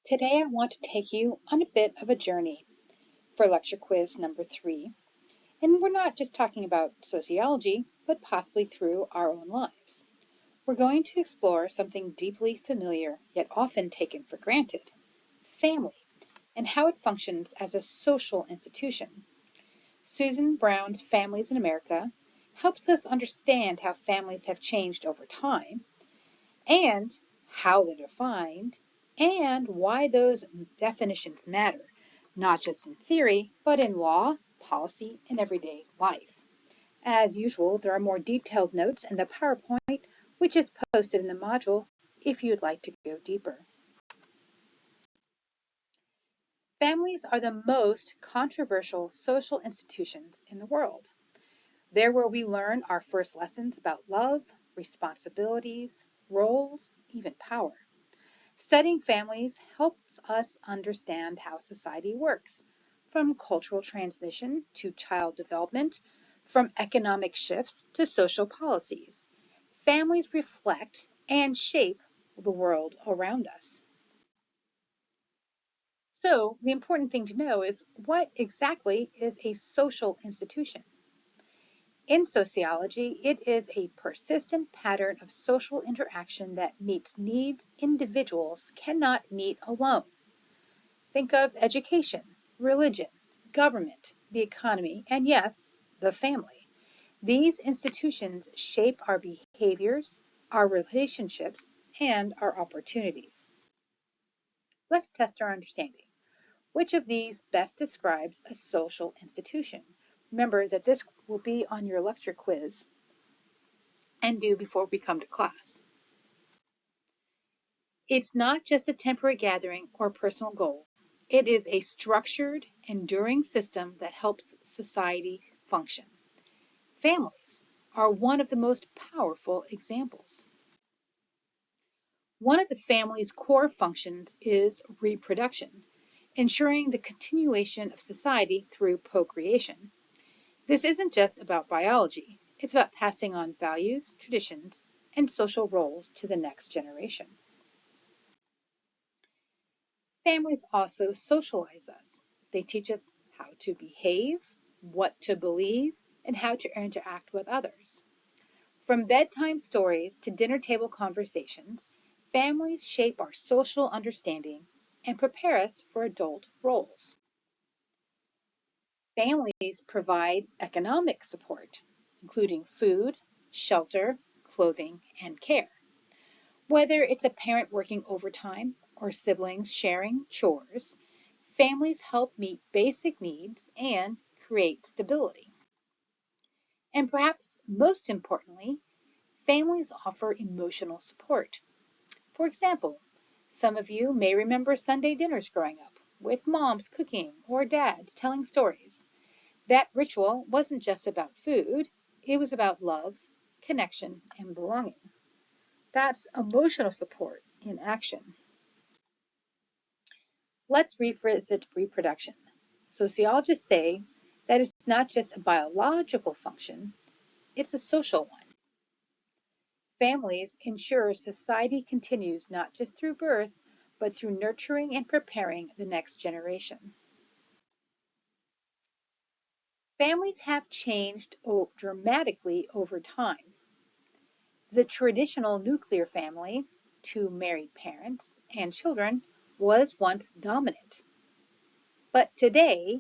Today I want to take you on a bit of a journey for lecture quiz number 3. And we're not just talking about sociology, but possibly through our own lives. We're going to explore something deeply familiar, yet often taken for granted, family, and how it functions as a social institution. Susan Brown's Families in America helps us understand how families have changed over time, and how they're defined, and why those definitions matter, not just in theory, but in law, policy, and everyday life. As usual, there are more detailed notes in the PowerPoint, which is posted in the module if you'd like to go deeper. Families are the most controversial social institutions in the world. They're where we learn our first lessons about love, responsibilities, roles, even power. Studying families helps us understand how society works, from cultural transmission to child development, from economic shifts to social policies. Families reflect and shape the world around us. So, the important thing to know is what exactly is a social institution? In sociology, it is a persistent pattern of social interaction that meets needs individuals cannot meet alone. Think of education, religion, government, the economy, and yes, the family. These institutions shape our behaviors, our relationships, and our opportunities. Let's test our understanding. Which of these best describes a social institution? Remember that this will be on your lecture quiz and due before we come to class. It's not just a temporary gathering or personal goal. It is a structured, enduring system that helps society function. Families are one of the most powerful examples. One of the family's core functions is reproduction, ensuring the continuation of society through procreation. This isn't just about biology, it's about passing on values, traditions, and social roles to the next generation. Families also socialize us. They teach us how to behave, what to believe, and how to interact with others. From bedtime stories to dinner table conversations, families shape our social understanding and prepare us for adult roles. Families provide economic support, including food, shelter, clothing, and care. Whether it's a parent working overtime or siblings sharing chores, families help meet basic needs and create stability. And perhaps most importantly, families offer emotional support. For example, some of you may remember Sunday dinners growing up, with moms cooking or dads telling stories. That ritual wasn't just about food, it was about love, connection, and belonging. That's emotional support in action. Let's revisit reproduction. Sociologists say that it's not just a biological function, it's a social one. Families ensure society continues not just through birth, but through nurturing and preparing the next generation. Families have changed dramatically over time. The traditional nuclear family, two married parents and children, was once dominant. But today,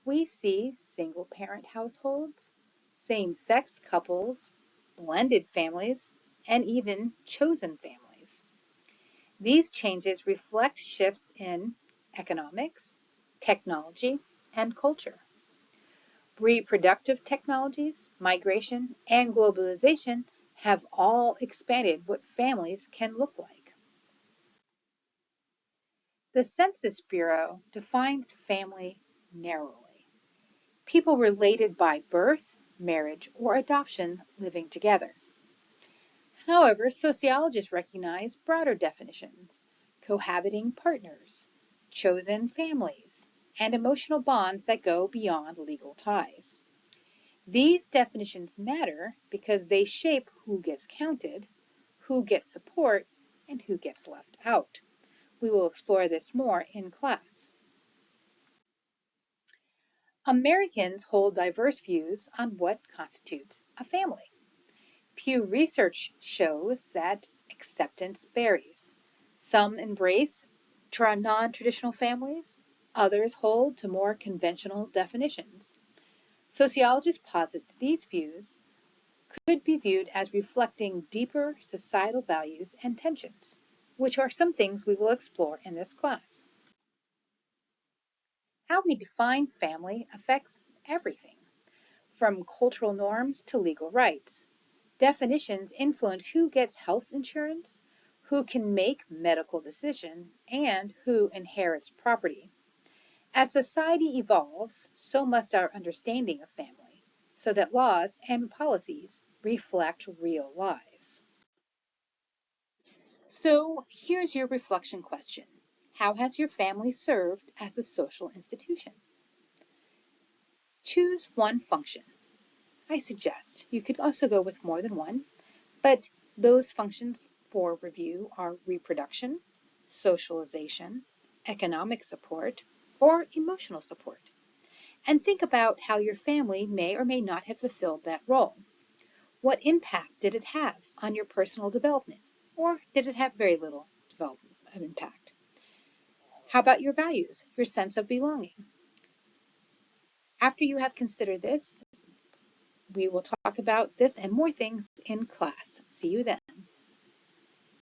we see single-parent households, same-sex couples, blended families, and even chosen families. These changes reflect shifts in economics, technology, and culture. Reproductive technologies, migration, and globalization have all expanded what families can look like. The Census Bureau defines family narrowly. People related by birth, marriage, or adoption living together. However, sociologists recognize broader definitions: cohabiting partners, chosen families, and emotional bonds that go beyond legal ties. These definitions matter because they shape who gets counted, who gets support, and who gets left out, We will explore this more in class. Americans hold diverse views on what constitutes a family. Pew Research shows that acceptance varies. Some embrace non-traditional families, others hold to more conventional definitions. Sociologists posit that these views could be viewed as reflecting deeper societal values and tensions, which are some things we will explore in this class. How we define family affects everything, from cultural norms to legal rights. Definitions influence who gets health insurance, who can make medical decisions, and who inherits property. As society evolves, so must our understanding of family, so that laws and policies reflect real lives. So here's your reflection question. How has your family served as a social institution? Choose one function. I suggest you could also go with more than one, but those functions for review are reproduction, socialization, economic support, or emotional support. And think about how your family may or may not have fulfilled that role. What impact did it have on your personal development? Or did it have very little development impact? How about your values, your sense of belonging? After you have considered this, we will talk about this and more things in class. See you then.